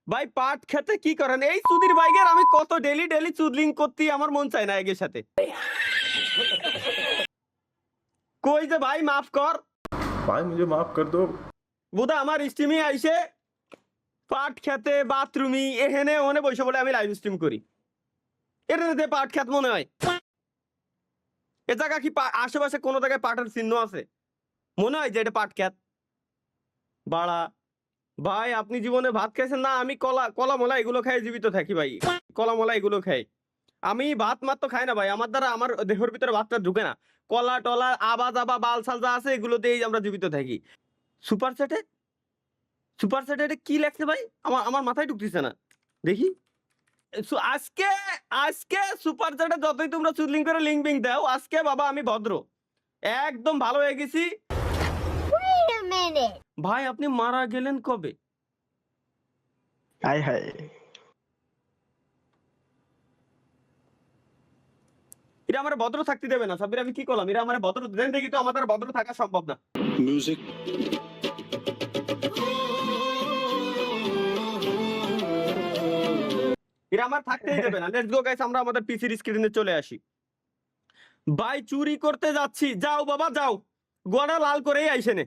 ভাই পাট খেতে কি করেন এই চুদির বাইকের আমি কত ডেলি ডেলি চুদলিং করতে আমার মন চায় না এগের সাথে কই যে ভাই মাফ কর भाई मुझे माफ कर दो। বুদা আমার স্ট্রিমে আইসে পাট খেতে বাথরুমি এখানে ওখানে বসে বলে আমি লাইভ স্ট্রিম করি এটা পাট খেত মনে হয় এ জায়গা কি আশেপাশে কোনো জায়গায় পাটের চিহ্ন আছে মনে হয় যে এটা পাট খেত বাড়া ভাই আপনি জীবনে ভাত খাইছেন না আমি কলা কলা মলা এগুলো খাই জীবিত থাকি ভাই কলা মলা এগুলো খাই আমি ভাত মাত্র খাই না ভাই আমার দ্বারা আমার দেহের ভিতরে ভাতটা ঢুকে না কলা টলা আবা জাবা বাল সাল যা আছে এগুলো দিয়েই আমরা জীবিত থাকি সুপার সেটে এটা কি লেখছে ভাই আমার আমার মাথায় ঢুকতেছে না দেখি আজকে আজকে সুপার চ্যাটে যতই তোমরা চুদলিং করে লিঙ্ক বিং দাও আজকে বাবা আমি ভদ্র একদম ভালো হয়ে গেছি ভাই আপনি মারা গেলেন কবে হাই হাই এটা আমার ভদ্র থাকতে দেবে না সাবির আমি কি করলাম এটা আমার ভদ্র দেন দেখি তো আমাদের ভদ্র থাকা সম্ভব না মিউজিক এটা আমার থাকতেই দেবে না লেটস গো গাইস আমরা আমাদের পিসির স্ক্রিনে চলে আসি ভাই চুরি করতে যাচ্ছি যাও বাবা যাও গোড়া লাল করেই আইসে নে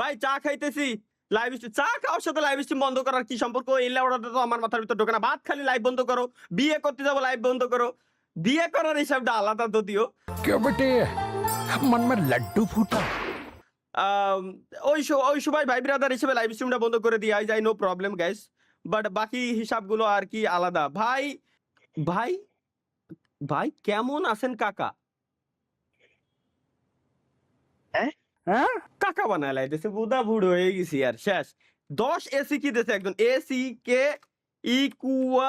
ভাই চা খাইতেছি লাইভ স্ট্রিম চা খাওয়ার সাথে লাইভ স্ট্রিম বন্ধ করার কি সম্পর্ক এই লেওড়াটা তো আমার মাথার ভিতর ঢোকে না ভাত খালি লাইভ বন্ধ করো বিয়ে করতে যাবো লাইভ বন্ধ করো বিয়ে করার হিসাবটা আলাদা যদিও क्यों बेटे मन में लड्डू फूटा ওই সময় ভাই ব্রাদার হিসেবে লাইভ স্ট্রিমটা বন্ধ করে দিয়ে যায় নো প্রবলেম গাইস বাট বাকি হিসাবগুলো আর কি আলাদা ভাই ভাই ভাই কেমন আছেন কাকা হ্যাঁ কাকা বানায় লাইতেছে বুদা বুড়ো হয়ে গেছি আর শেষ 10 এসি কি দিয়েছে একজন এসি কে ইকুয়া